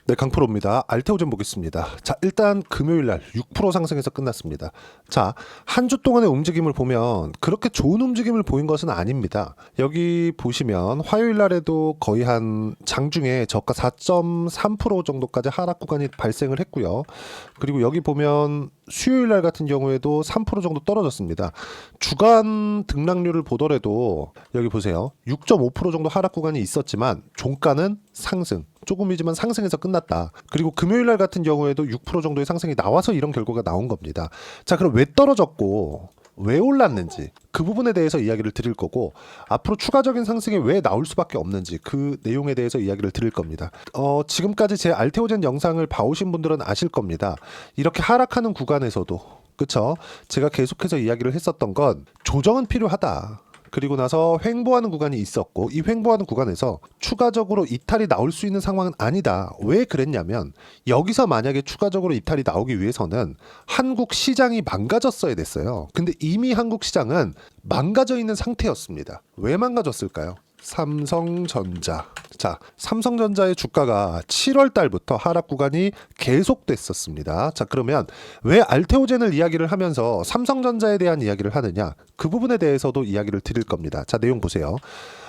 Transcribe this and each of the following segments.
네, 강프로입니다. 알테오젠 보겠습니다. 자, 일단 금요일날 6% 상승해서 끝났습니다. 자, 한 주 동안의 움직임을 보면 그렇게 좋은 움직임을 보인 것은 아닙니다. 여기 보시면 화요일날에도 거의 한 장중에 저가 4.3% 정도까지 하락 구간이 발생을 했고요. 그리고 여기 보면 수요일날 같은 경우에도 3% 정도 떨어졌습니다. 주간 등락률을 보더라도 여기 보세요. 6.5% 정도 하락 구간이 있었지만 종가는 상승. 조금이지만 상승해서 끝났다. 그리고 금요일날 같은 경우에도 6% 정도의 상승이 나와서 이런 결과가 나온 겁니다. 자, 그럼 왜 떨어졌고 왜 올랐는지 그 부분에 대해서 이야기를 드릴 거고, 앞으로 추가적인 상승이 왜 나올 수밖에 없는지 그 내용에 대해서 이야기를 드릴 겁니다. 지금까지 제 알테오젠 영상을 봐오신 분들은 아실 겁니다. 이렇게 하락하는 구간에서도, 그쵸? 제가 계속해서 이야기를 했었던 건 조정은 필요하다. 그리고 나서 횡보하는 구간이 있었고, 이 횡보하는 구간에서 추가적으로 이탈이 나올 수 있는 상황은 아니다. 왜 그랬냐면, 여기서 만약에 추가적으로 이탈이 나오기 위해서는 한국 시장이 망가졌어야 됐어요. 근데 이미 한국 시장은 망가져 있는 상태였습니다. 왜 망가졌을까요? 삼성전자. 자, 삼성전자의 주가가 7월 달부터 하락 구간이 계속됐었습니다. 자, 그러면 왜 알테오젠을 이야기를 하면서 삼성전자에 대한 이야기를 하느냐? 그 부분에 대해서도 이야기를 드릴 겁니다. 자, 내용 보세요.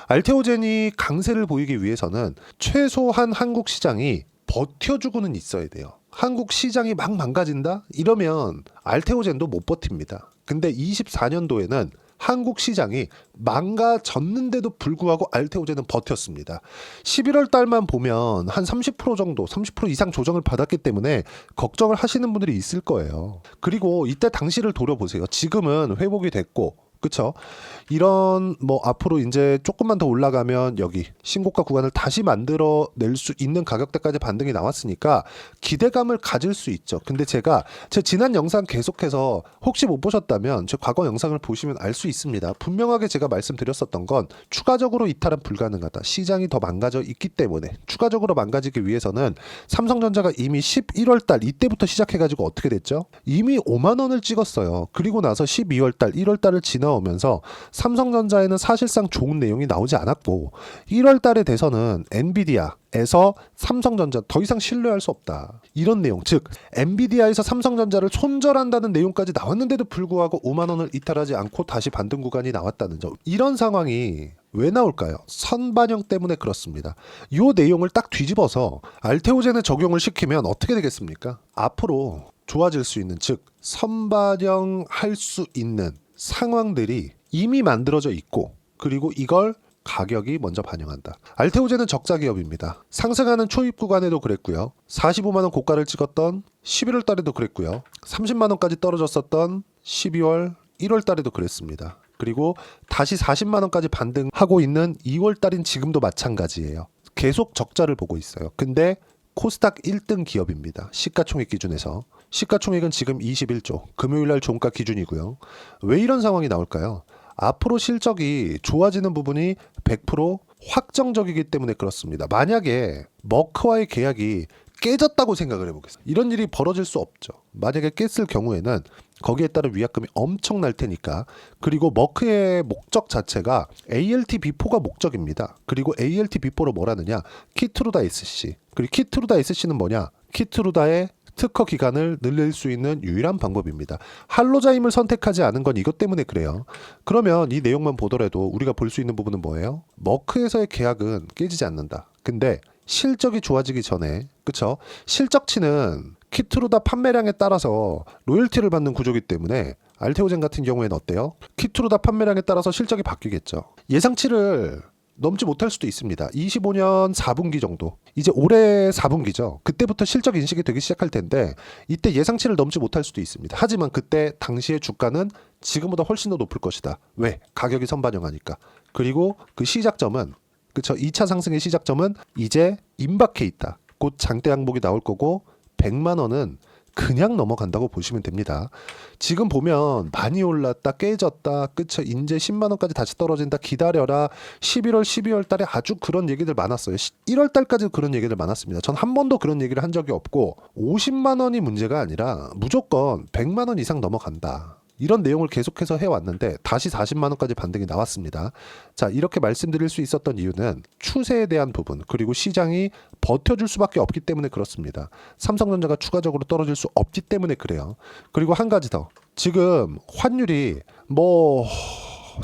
알테오젠이 강세를 보이기 위해서는 최소한 한국 시장이 버텨주고는 있어야 돼요. 한국 시장이 막 망가진다? 이러면 알테오젠도 못 버팁니다. 근데 24년도에는 한국 시장이 망가졌는데도 불구하고 알테오젠은 버텼습니다. 11월 달만 보면 한 30% 정도, 30% 이상 조정을 받았기 때문에 걱정을 하시는 분들이 있을 거예요. 그리고 이때 당시를 돌아보세요. 지금은 회복이 됐고, 그쵸? 이런 앞으로 이제 조금만 더 올라가면 여기 신고가 구간을 다시 만들어낼 수 있는 가격대까지 반등이 나왔으니까 기대감을 가질 수 있죠. 근데 제가 제 지난 영상 계속해서 혹시 못 보셨다면 제 과거 영상을 보시면 알 수 있습니다. 분명하게 제가 말씀드렸었던 건 추가적으로 이탈은 불가능하다. 시장이 더 망가져 있기 때문에 추가적으로 망가지기 위해서는 삼성전자가 이미 11월 달 이때부터 시작해가지고 어떻게 됐죠? 이미 5만 원을 찍었어요. 그리고 나서 12월 달, 1월 달을 지나오면서 삼성전자에는 사실상 좋은 내용이 나오지 않았고, 1월 달에 돼서는 엔비디아에서 삼성전자 더 이상 신뢰할 수 없다. 이런 내용, 즉 엔비디아에서 삼성전자를 손절한다는 내용까지 나왔는데도 불구하고 5만 원을 이탈하지 않고 다시 반등 구간이 나왔다는 점. 이런 상황이 왜 나올까요? 선반영 때문에 그렇습니다. 이 내용을 딱 뒤집어서 알테오젠에 적용을 시키면 어떻게 되겠습니까? 앞으로 좋아질 수 있는, 즉 선반영할 수 있는 상황들이 이미 만들어져 있고, 그리고 이걸 가격이 먼저 반영한다. 알테오젠은 적자 기업입니다. 상승하는 초입 구간에도 그랬고요. 45만 원 고가를 찍었던 11월 달에도 그랬고요. 30만 원까지 떨어졌었던 12월, 1월 달에도 그랬습니다. 그리고 다시 40만 원까지 반등하고 있는 2월 달인 지금도 마찬가지예요. 계속 적자를 보고 있어요. 근데 코스닥 1등 기업입니다. 시가총액 기준에서. 시가총액은 지금 21조, 금요일날 종가 기준이고요. 왜 이런 상황이 나올까요? 앞으로 실적이 좋아지는 부분이 100% 확정적이기 때문에 그렇습니다. 만약에 머크와의 계약이 깨졌다고 생각을 해보겠습니다. 이런 일이 벌어질 수 없죠. 만약에 깼을 경우에는 거기에 따른 위약금이 엄청날 테니까. 그리고 머크의 목적 자체가 ALT-B4가 목적입니다. 그리고 ALT-B4로 뭘 하느냐? 키트루다 SC. 그리고 키트루다 SC는 뭐냐? 키트루다의 특허 기간을 늘릴 수 있는 유일한 방법입니다. 할로자임을 선택하지 않은 건 이것 때문에 그래요. 그러면 이 내용만 보더라도 우리가 볼 수 있는 부분은 뭐예요? 머크에서의 계약은 깨지지 않는다. 근데 실적이 좋아지기 전에, 그쵸? 실적치는 키트루다 판매량에 따라서 로열티를 받는 구조이기 때문에 알테오젠 같은 경우에는 어때요? 키트루다 판매량에 따라서 실적이 바뀌겠죠. 예상치를 넘지 못할 수도 있습니다. 25년 4분기 정도. 이제 올해 4분기죠. 그때부터 실적 인식이 되기 시작할 텐데 이때 예상치를 넘지 못할 수도 있습니다. 하지만 그때 당시의 주가는 지금보다 훨씬 더 높을 것이다. 왜? 가격이 선반영하니까. 그리고 그 시작점은, 그쵸? 2차 상승의 시작점은 이제 임박해 있다. 곧 장대 항목이 나올 거고 100만 원은 그냥 넘어간다고 보시면 됩니다. 지금 보면 많이 올랐다 깨졌다, 그쵸? 이제 10만 원까지 다시 떨어진다, 기다려라. 11월 12월 달에 아주 그런 얘기들 많았어요. 1월 달까지 그런 얘기들 많았습니다. 전 한 번도 그런 얘기를 한 적이 없고, 50만 원이 문제가 아니라 무조건 100만 원 이상 넘어간다. 이런 내용을 계속해서 해왔는데 다시 40만 원까지 반등이 나왔습니다. 자, 이렇게 말씀드릴 수 있었던 이유는 추세에 대한 부분 그리고 시장이 버텨줄 수밖에 없기 때문에 그렇습니다. 삼성전자가 추가적으로 떨어질 수 없기 때문에 그래요. 그리고 한 가지 더. 지금 환율이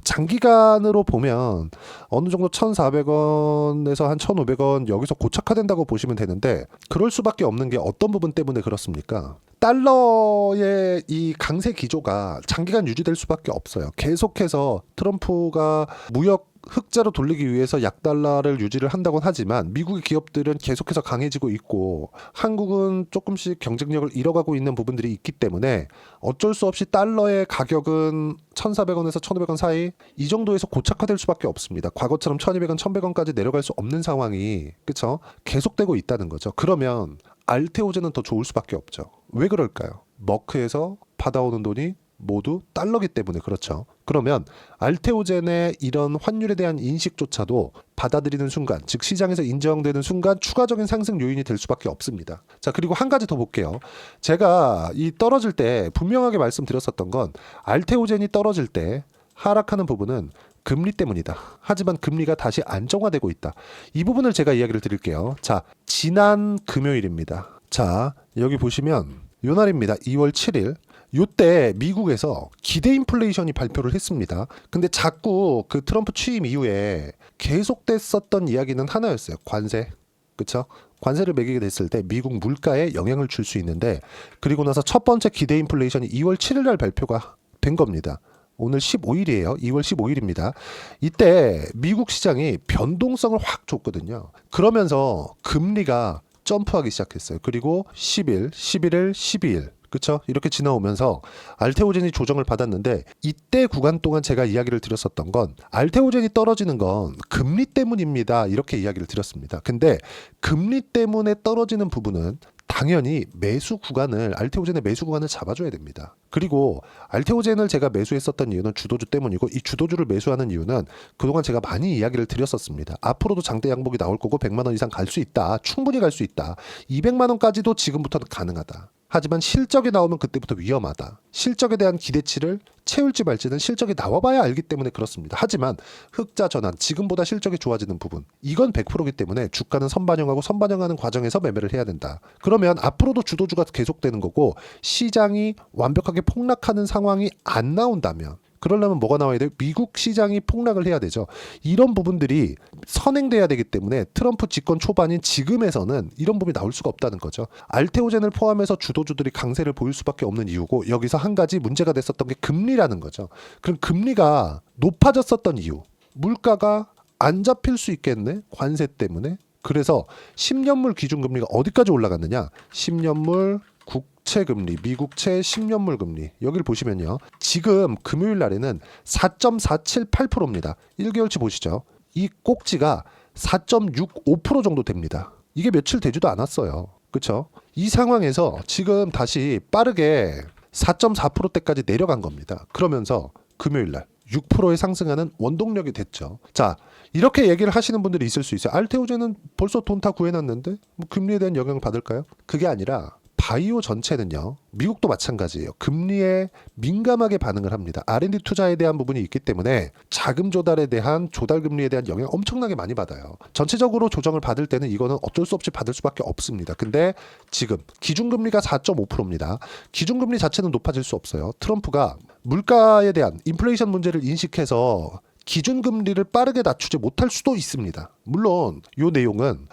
장기간으로 보면 어느 정도 1,400원에서 한 1,500원 여기서 고착화된다고 보시면 되는데 그럴 수밖에 없는 게 어떤 부분 때문에 그렇습니까? 달러의 이 강세 기조가 장기간 유지될 수밖에 없어요. 계속해서 트럼프가 무역 흑자로 돌리기 위해서 약달러를 유지를 한다곤 하지만 미국의 기업들은 계속해서 강해지고 있고 한국은 조금씩 경쟁력을 잃어가고 있는 부분들이 있기 때문에 어쩔 수 없이 달러의 가격은 1,400원에서 1,500원 사이 이 정도에서 고착화될 수밖에 없습니다. 과거처럼 1,200원, 1,100원까지 내려갈 수 없는 상황이 그쵸? 계속되고 있다는 거죠. 그러면 알테오제는 더 좋을 수밖에 없죠. 왜 그럴까요? 머크에서 받아오는 돈이 모두 달러기 때문에 그렇죠. 그러면 알테오젠의 이런 환율에 대한 인식조차도 받아들이는 순간, 즉 시장에서 인정되는 순간 추가적인 상승 요인이 될 수밖에 없습니다. 자, 그리고 한 가지 더 볼게요. 제가 이 떨어질 때 분명하게 말씀드렸었던 건 알테오젠이 떨어질 때 하락하는 부분은 금리 때문이다. 하지만 금리가 다시 안정화되고 있다. 이 부분을 제가 이야기를 드릴게요. 자, 지난 금요일입니다. 자, 여기 보시면 요 날입니다. 2월 7일. 요때 미국에서 기대 인플레이션이 발표를 했습니다. 근데 자꾸 그 트럼프 취임 이후에 계속됐었던 이야기는 하나였어요. 관세. 그쵸? 관세를 매기게 됐을 때 미국 물가에 영향을 줄 수 있는데 그리고 나서 첫 번째 기대 인플레이션이 2월 7일 날 발표가 된 겁니다. 오늘 15일이에요. 2월 15일입니다. 이때 미국 시장이 변동성을 확 줬거든요. 그러면서 금리가 점프하기 시작했어요. 그리고 10일, 11일, 12일 그렇죠? 이렇게 지나오면서 알테오젠이 조정을 받았는데 이때 구간 동안 제가 이야기를 드렸었던 건 알테오젠이 떨어지는 건 금리 때문입니다. 이렇게 이야기를 드렸습니다. 근데 금리 때문에 떨어지는 부분은 당연히 매수 구간을 알테오젠의 매수 구간을 잡아줘야 됩니다. 그리고 알테오젠을 제가 매수했었던 이유는 주도주 때문이고 이 주도주를 매수하는 이유는 그동안 제가 많이 이야기를 드렸었습니다. 앞으로도 장대 양복이 나올 거고 100만 원 이상 갈 수 있다. 충분히 갈 수 있다. 200만 원까지도 지금부터는 가능하다. 하지만 실적이 나오면 그때부터 위험하다. 실적에 대한 기대치를 채울지 말지는 실적이 나와봐야 알기 때문에 그렇습니다. 하지만 흑자 전환, 지금보다 실적이 좋아지는 부분 이건 100%이기 때문에 주가는 선반영하고 선반영하는 과정에서 매매를 해야 된다. 그러면 앞으로도 주도주가 계속되는 거고 시장이 완벽하게 폭락하는 상황이 안 나온다면 그러려면 뭐가 나와야 돼요? 미국 시장이 폭락을 해야 되죠. 이런 부분들이 선행돼야 되기 때문에 트럼프 집권 초반인 지금에서는 이런 부분이 나올 수가 없다는 거죠. 알테오젠을 포함해서 주도주들이 강세를 보일 수밖에 없는 이유고 여기서 한 가지 문제가 됐었던 게 금리라는 거죠. 그럼 금리가 높아졌었던 이유. 물가가 안 잡힐 수 있겠네? 관세 때문에. 그래서 10년물 기준금리가 어디까지 올라갔느냐? 10년물 국채금리, 미국채 10년물 금리 여기를 보시면요. 지금 금요일 날에는 4.478%입니다. 1개월치 보시죠. 이 꼭지가 4.65% 정도 됩니다. 이게 며칠 되지도 않았어요. 그렇죠? 이 상황에서 지금 다시 빠르게 4.4%대까지 내려간 겁니다. 그러면서 금요일 날 6%에 상승하는 원동력이 됐죠. 자, 이렇게 얘기를 하시는 분들이 있을 수 있어요. 알테오젠은 벌써 돈 다 구해놨는데 뭐 금리에 대한 영향을 받을까요? 그게 아니라 바이오 전체는요. 미국도 마찬가지예요. 금리에 민감하게 반응을 합니다. R&D 투자에 대한 부분이 있기 때문에 자금 조달에 대한 조달 금리에 대한 영향 엄청나게 많이 받아요. 전체적으로 조정을 받을 때는 이거는 어쩔 수 없이 받을 수밖에 없습니다. 근데 지금 기준금리가 4.5%입니다. 기준금리 자체는 높아질 수 없어요. 트럼프가 물가에 대한 인플레이션 문제를 인식해서 기준금리를 빠르게 낮추지 못할 수도 있습니다. 물론 이 내용은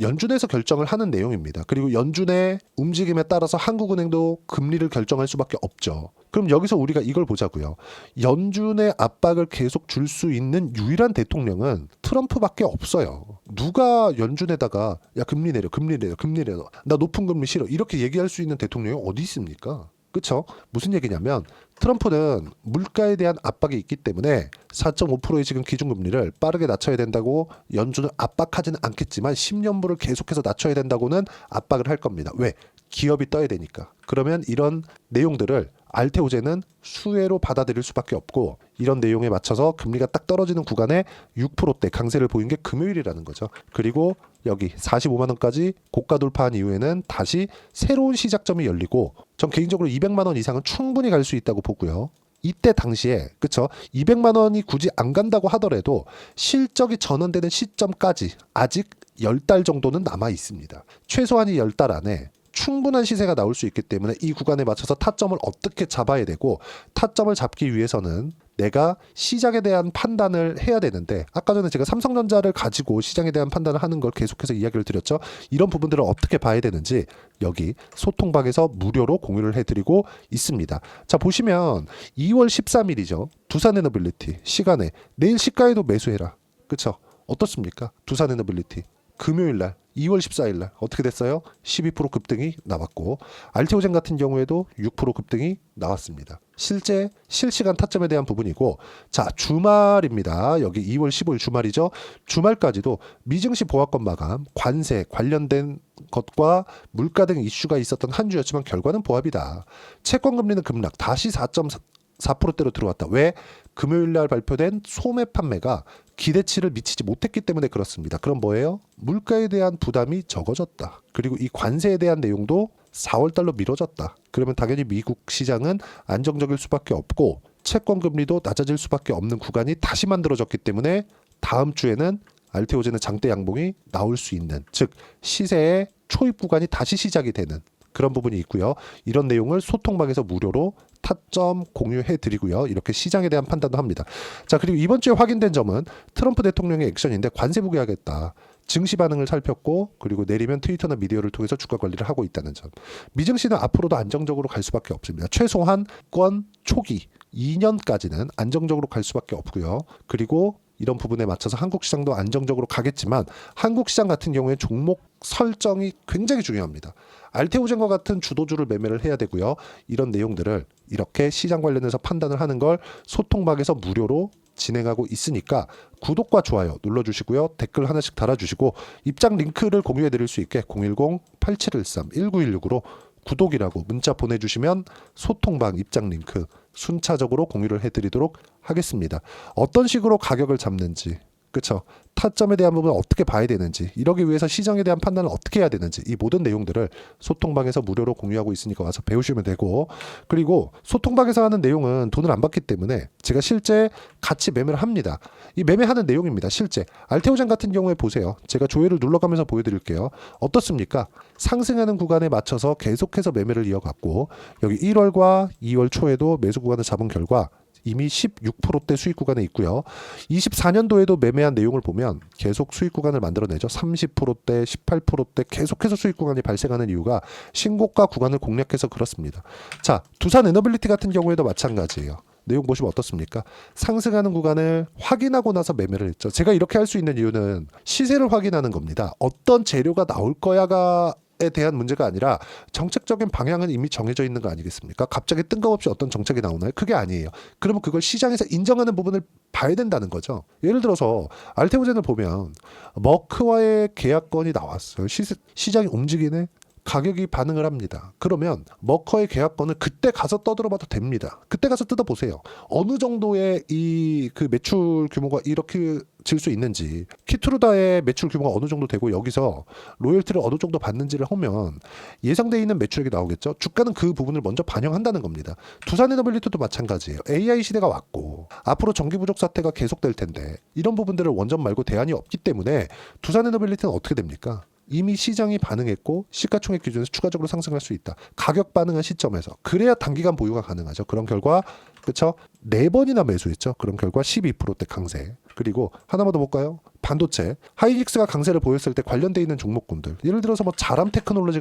연준에서 결정을 하는 내용입니다. 그리고 연준의 움직임에 따라서 한국은행도 금리를 결정할 수밖에 없죠. 그럼 여기서 우리가 이걸 보자고요. 연준의 압박을 계속 줄 수 있는 유일한 대통령은 트럼프밖에 없어요. 누가 연준에다가 야 금리 내려 금리 내려 금리 내려 나 높은 금리 싫어 이렇게 얘기할 수 있는 대통령이 어디 있습니까? 그렇죠? 무슨 얘기냐면 트럼프는 물가에 대한 압박이 있기 때문에 4.5%의 지금 기준금리를 빠르게 낮춰야 된다고 연준을 압박하지는 않겠지만 10년물을 계속해서 낮춰야 된다고는 압박을 할 겁니다. 왜? 기업이 떠야 되니까. 그러면 이런 내용들을 알테오제는 수혜로 받아들일 수밖에 없고 이런 내용에 맞춰서 금리가 딱 떨어지는 구간에 6%대 강세를 보인 게 금요일이라는 거죠. 그리고 여기 45만 원까지 고가 돌파한 이후에는 다시 새로운 시작점이 열리고 전 개인적으로 200만 원 이상은 충분히 갈 수 있다고 보고요. 이때 당시에 그쵸 200만 원이 굳이 안 간다고 하더라도 실적이 전환되는 시점까지 아직 10달 정도는 남아 있습니다. 최소한이 10달 안에 충분한 시세가 나올 수 있기 때문에 이 구간에 맞춰서 타점을 어떻게 잡아야 되고 타점을 잡기 위해서는 내가 시장에 대한 판단을 해야 되는데 아까 전에 제가 삼성전자를 가지고 시장에 대한 판단을 하는 걸 계속해서 이야기를 드렸죠. 이런 부분들을 어떻게 봐야 되는지 여기 소통방에서 무료로 공유를 해드리고 있습니다. 자 보시면 2월 13일이죠. 두산에너빌리티 시간에 내일 시가에도 매수해라. 그쵸? 어떻습니까? 두산에너빌리티 금요일날 2월 14일날 어떻게 됐어요? 12% 급등이 나왔고 알테오젠 같은 경우에도 6% 급등이 나왔습니다. 실제 실시간 타점에 대한 부분이고 자 주말입니다. 여기 2월 15일 주말이죠. 주말까지도 미증시 보합권 마감, 관세 관련된 것과 물가 등 이슈가 있었던 한 주였지만 결과는 보합이다. 채권금리는 급락 다시 4.4%대로 들어왔다. 왜? 금요일날 발표된 소매 판매가 기대치를 미치지 못했기 때문에 그렇습니다. 그럼 뭐예요? 물가에 대한 부담이 적어졌다. 그리고 이 관세에 대한 내용도 4월달로 미뤄졌다. 그러면 당연히 미국 시장은 안정적일 수밖에 없고 채권 금리도 낮아질 수밖에 없는 구간이 다시 만들어졌기 때문에 다음 주에는 알테오제는 장대 양봉이 나올 수 있는 즉 시세의 초입 구간이 다시 시작이 되는 그런 부분이 있고요. 이런 내용을 소통방에서 무료로 타점 공유해 드리고요. 이렇게 시장에 대한 판단도 합니다. 자 그리고 이번 주에 확인된 점은 트럼프 대통령의 액션인데 관세 부과하겠다. 증시 반응을 살폈고 그리고 내리면 트위터나 미디어를 통해서 주가 관리를 하고 있다는 점. 미증시는 앞으로도 안정적으로 갈 수밖에 없습니다. 최소한 권 초기 2년까지는 안정적으로 갈 수밖에 없고요. 그리고 이런 부분에 맞춰서 한국 시장도 안정적으로 가겠지만 한국 시장 같은 경우에 종목 설정이 굉장히 중요합니다. 알테오젠과 같은 주도주를 매매를 해야 되고요. 이런 내용들을 이렇게 시장 관련해서 판단을 하는 걸 소통방에서 무료로 진행하고 있으니까 구독과 좋아요 눌러주시고요. 댓글 하나씩 달아주시고 입장 링크를 공유해 드릴 수 있게 010-8713-1916으로 구독이라고 문자 보내주시면 소통방 입장 링크 순차적으로 공유를 해드리도록 하겠습니다. 어떤 식으로 가격을 잡는지 그쵸? 타점에 대한 부분을 어떻게 봐야 되는지 이러기 위해서 시장에 대한 판단을 어떻게 해야 되는지 이 모든 내용들을 소통방에서 무료로 공유하고 있으니까 와서 배우시면 되고 그리고 소통방에서 하는 내용은 돈을 안 받기 때문에 제가 실제 같이 매매를 합니다. 이 매매하는 내용입니다. 실제 알테오젠 같은 경우에 보세요. 제가 조회를 눌러가면서 보여드릴게요. 어떻습니까? 상승하는 구간에 맞춰서 계속해서 매매를 이어갔고 여기 1월과 2월 초에도 매수 구간을 잡은 결과 이미 16%대 수익 구간에 있고요. 24년도에도 매매한 내용을 보면 계속 수익 구간을 만들어내죠. 30%대, 18%대 계속해서 수익 구간이 발생하는 이유가 신고가 구간을 공략해서 그렇습니다. 자, 두산 에너빌리티 같은 경우에도 마찬가지예요. 내용 보시면 어떻습니까? 상승하는 구간을 확인하고 나서 매매를 했죠. 제가 이렇게 할 수 있는 이유는 시세를 확인하는 겁니다. 어떤 재료가 나올 거야가 에 대한 문제가 아니라 정책적인 방향은 이미 정해져 있는 거 아니겠습니까? 갑자기 뜬금없이 어떤 정책이 나오나요? 그게 아니에요. 그러면 그걸 시장에서 인정하는 부분을 봐야 된다는 거죠. 예를 들어서 알테오젠을 보면 머크와의 계약건이 나왔어요. 시장이 움직이네. 가격이 반응을 합니다. 그러면 머커의 계약건을 그때 가서 떠들어봐도 됩니다. 그때 가서 뜯어보세요. 어느 정도의 이 그 매출 규모가 이렇게 질 수 있는지 키트루다의 매출 규모가 어느 정도 되고 여기서 로열티를 어느 정도 받는지를 하면 예상되어 있는 매출액이 나오겠죠. 주가는 그 부분을 먼저 반영한다는 겁니다. 두산에너빌리티도 마찬가지예요. AI 시대가 왔고 앞으로 전기 부족 사태가 계속될 텐데 이런 부분들을 원전 말고 대안이 없기 때문에 두산에너빌리티는 어떻게 됩니까? 이미 시장이 반응했고 시가총액 기준에서 추가적으로 상승할 수 있다. 가격 반응한 시점에서 그래야 단기간 보유가 가능하죠. 그런 결과 그쵸? 4번이나 매수했죠. 그런 결과 12%대 강세. 그리고 하나만 더 볼까요? 반도체. 하이닉스가 강세를 보였을 때 관련돼 있는 종목군들. 예를 들어서 뭐 자람 테크놀로지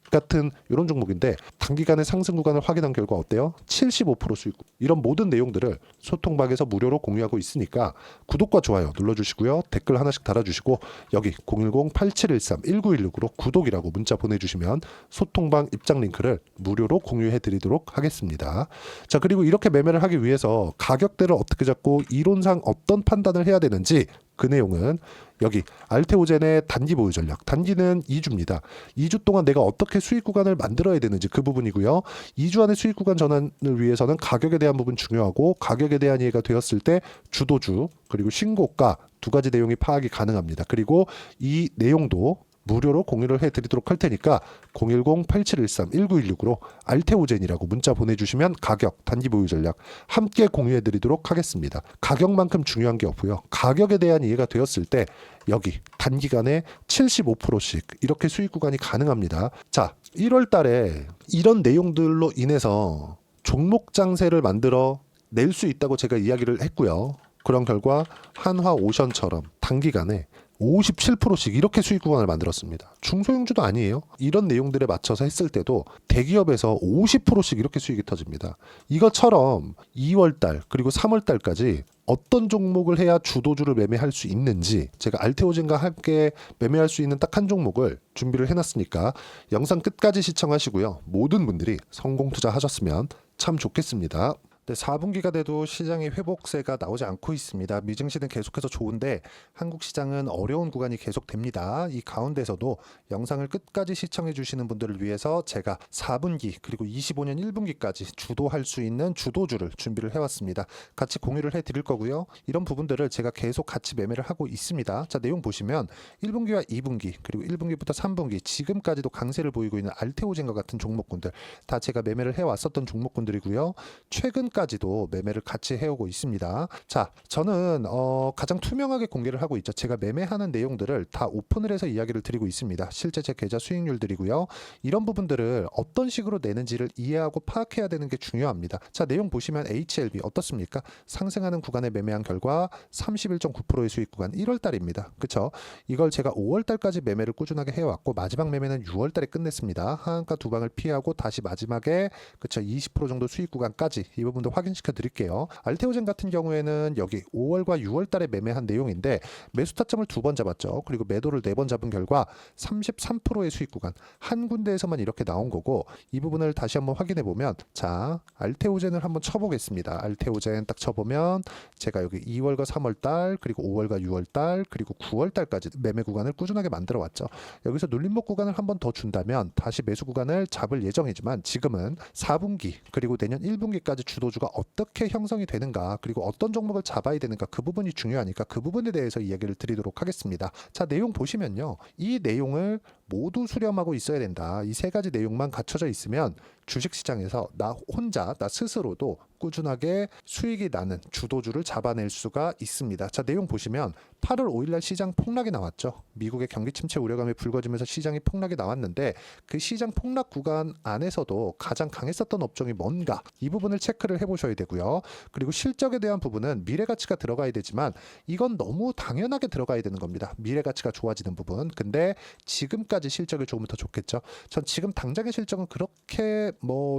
같은 이런 종목인데 단기간의 상승 구간을 확인한 결과 어때요? 75% 수익. 이런 모든 내용들을 소통방에서 무료로 공유하고 있으니까 구독과 좋아요 눌러주시고요. 댓글 하나씩 달아주시고 여기 010-8713-1916으로 구독이라고 문자 보내주시면 소통방 입장 링크를 무료로 공유해드리도록 하겠습니다. 자 그리고 이렇게 매매를 하기 위해서 가격대를 어떻게 잡고 이론상 어떤 판단을 해야 되는지 그 내용은 여기 알테오젠의 단기 보유 전략. 단기는 2주입니다. 2주 동안 내가 어떻게 수익 구간을 만들어야 되는지 그 부분이고요. 2주 안에 수익 구간 전환을 위해서는 가격에 대한 부분 중요하고, 가격에 대한 이해가 되었을 때 주도주 그리고 신고가 두 가지 내용이 파악이 가능합니다. 그리고 이 내용도 무료로 공유를 해드리도록 할 테니까 010-8713-1916으로 알테오젠이라고 문자 보내주시면 가격, 단기 보유 전략 함께 공유해드리도록 하겠습니다. 가격만큼 중요한 게 없고요. 가격에 대한 이해가 되었을 때 여기 단기간에 75%씩 이렇게 수익 구간이 가능합니다. 자, 1월 달에 이런 내용들로 인해서 종목 장세를 만들어 낼 수 있다고 제가 이야기를 했고요. 그런 결과 한화오션처럼 단기간에 57%씩 이렇게 수익 구간을 만들었습니다. 중소형주도 아니에요. 이런 내용들에 맞춰서 했을 때도 대기업에서 50%씩 이렇게 수익이 터집니다. 이것처럼 2월달 그리고 3월달까지 어떤 종목을 해야 주도주를 매매할 수 있는지 제가 알테오젠과 함께 매매할 수 있는 딱 한 종목을 준비를 해놨으니까 영상 끝까지 시청하시고요. 모든 분들이 성공 투자하셨으면 참 좋겠습니다. 네, 4분기가 돼도 시장의 회복세가 나오지 않고 있습니다. 미증시는 계속해서 좋은데 한국 시장은 어려운 구간이 계속됩니다. 이 가운데서도 영상을 끝까지 시청해 주시는 분들을 위해서 제가 4분기 그리고 25년 1분기까지 주도할 수 있는 주도주를 준비를 해왔습니다. 같이 공유를 해드릴 거고요. 이런 부분들을 제가 계속 같이 매매를 하고 있습니다. 자, 내용 보시면 1분기와 2분기 그리고 1분기부터 3분기 지금까지도 강세를 보이고 있는 알테오젠과 같은 종목군들 다 제가 매매를 해왔었던 종목군들이고요. 최근까지도 매매를 같이 해오고 있습니다. 자, 저는 가장 투명하게 공개를 하고 있죠. 제가 매매하는 내용들을 다 오픈을 해서 이야기를 드리고 있습니다. 실제 제 계좌 수익률들이고요. 이런 부분들을 어떤 식으로 내는지를 이해하고 파악해야 되는 게 중요합니다. 자, 내용 보시면 HLB 어떻습니까? 상승하는 구간에 매매한 결과 31.9%의 수익 구간 1월 달입니다. 그렇죠? 이걸 제가 5월 달까지 매매를 꾸준하게 해왔고 마지막 매매는 6월 달에 끝냈습니다. 하한가 두 방을 피하고 다시 마지막에 그렇죠? 20% 정도 수익 구간까지 이 부분도 확인시켜 드릴게요. 알테오젠 같은 경우에는 여기 5월과 6월 달에 매매한 내용인데 매수 타점을 2번 잡았죠. 그리고 매도를 4번 잡은 결과 33%의 수익 구간 한 군데에서만 이렇게 나온 거고 이 부분을 다시 한번 확인해 보면 자, 알테오젠을 한번 쳐보겠습니다. 알테오젠 딱 쳐보면 제가 여기 2월과 3월 달 그리고 5월과 6월 달 그리고 9월 달까지 매매 구간을 꾸준하게 만들어 왔죠. 여기서 눌림목 구간을 한번 더 준다면 다시 매수 구간을 잡을 예정이지만 지금은 4분기 그리고 내년 1분기까지 주도주가 어떻게 형성이 되는가 그리고 어떤 종목을 잡아야 되는가 그 부분이 중요하니까 그 부분에 대해서 이야기를 드리도록 하겠습니다. 자, 내용 보시면요. 이 내용을 모두 수렴하고 있어야 된다. 이 세 가지 내용만 갖춰져 있으면 주식시장에서 나 혼자 나 스스로도 꾸준하게 수익이 나는 주도주를 잡아낼 수가 있습니다. 자, 내용 보시면 8월 5일날 시장 폭락이 나왔죠. 미국의 경기 침체 우려감이 불거지면서 시장이 폭락이 나왔는데 그 시장 폭락 구간 안에서도 가장 강했었던 업종이 뭔가 이 부분을 체크를 해보셔야 되고요. 그리고 실적에 대한 부분은 미래가치가 들어가야 되지만 이건 너무 당연하게 들어가야 되는 겁니다. 미래가치가 좋아지는 부분. 근데 지금까지 실적이 좋으면 더 좋겠죠. 전 지금 당장의 실적은 그렇게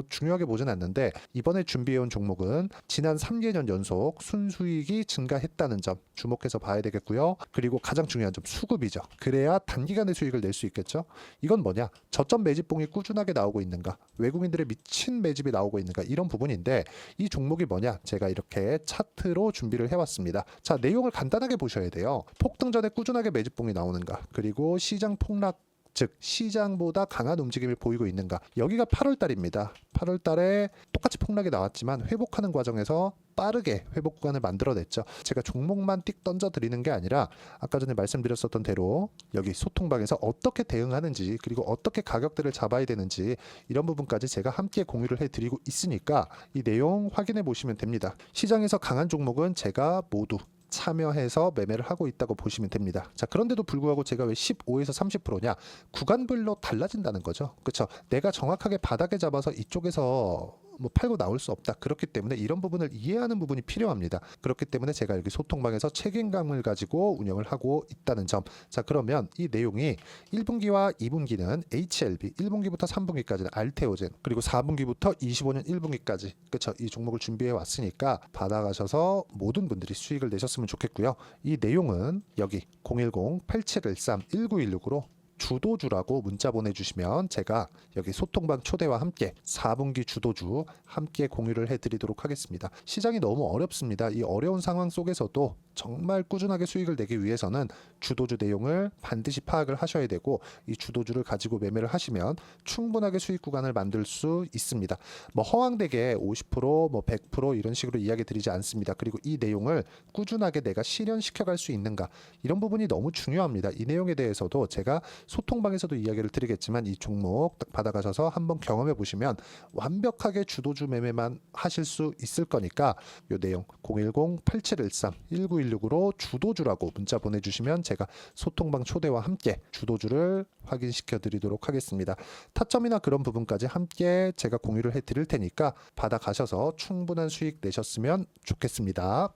중요하게 보진 않는데 이번에 준비해온 종목은 지난 3개년 연속 순수익이 증가했다는 점 주목해서 봐야 되겠고요. 그리고 가장 중요한 점 수급이죠. 그래야 단기간에 수익을 낼 수 있겠죠. 이건 뭐냐? 저점 매집봉이 꾸준하게 나오고 있는가? 외국인들의 미친 매집이 나오고 있는가? 이런 부분인데 이 종목이 뭐냐? 제가 이렇게 차트로 준비를 해왔습니다. 자, 내용을 간단하게 보셔야 돼요. 폭등 전에 꾸준하게 매집봉이 나오는가? 그리고 시장 폭락 즉 시장보다 강한 움직임을 보이고 있는가. 여기가 8월 달입니다. 8월 달에 똑같이 폭락이 나왔지만 회복하는 과정에서 빠르게 회복 구간을 만들어냈죠. 제가 종목만 띡 던져드리는 게 아니라 아까 전에 말씀드렸었던 대로 여기 소통방에서 어떻게 대응하는지 그리고 어떻게 가격들을 잡아야 되는지 이런 부분까지 제가 함께 공유를 해드리고 있으니까 이 내용 확인해 보시면 됩니다. 시장에서 강한 종목은 제가 모두 참여해서 매매를 하고 있다고 보시면 됩니다. 자, 그런데도 불구하고 제가 왜 15에서 30%냐? 구간별로 달라진다는 거죠. 그렇죠? 내가 정확하게 바닥에 잡아서 이쪽에서 팔고 나올 수 없다. 그렇기 때문에 이런 부분을 이해하는 부분이 필요합니다. 그렇기 때문에 제가 여기 소통방에서 책임감을 가지고 운영을 하고 있다는 점. 자, 그러면 이 내용이 1분기와 2분기는 HLB, 1분기부터 3분기까지는 알테오젠, 그리고 4분기부터 25년 1분기까지 그렇죠? 이 종목을 준비해 왔으니까 받아가셔서 모든 분들이 수익을 내셨으면 좋겠고요. 이 내용은 여기 010-8713-1916으로 주도주라고 문자 보내주시면 제가 여기 소통방 초대와 함께 4분기 주도주 함께 공유를 해드리도록 하겠습니다. 시장이 너무 어렵습니다. 이 어려운 상황 속에서도 정말 꾸준하게 수익을 내기 위해서는 주도주 내용을 반드시 파악을 하셔야 되고, 이 주도주를 가지고 매매를 하시면 충분하게 수익 구간을 만들 수 있습니다. 뭐 허황되게 50%, 뭐 100% 이런 식으로 이야기 드리지 않습니다. 그리고 이 내용을 꾸준하게 내가 실현시켜 갈 수 있는가, 이런 부분이 너무 중요합니다. 이 내용에 대해서도 제가 소통방에서도 이야기를 드리겠지만 이 종목 딱 받아가셔서 한번 경험해 보시면 완벽하게 주도주 매매만 하실 수 있을 거니까 이 내용 010-8713-1916으로 주도주라고 문자 보내주시면 제가 소통방 초대와 함께 주도주를 확인시켜 드리도록 하겠습니다. 타점이나 그런 부분까지 함께 제가 공유를 해 드릴 테니까 받아가셔서 충분한 수익 내셨으면 좋겠습니다.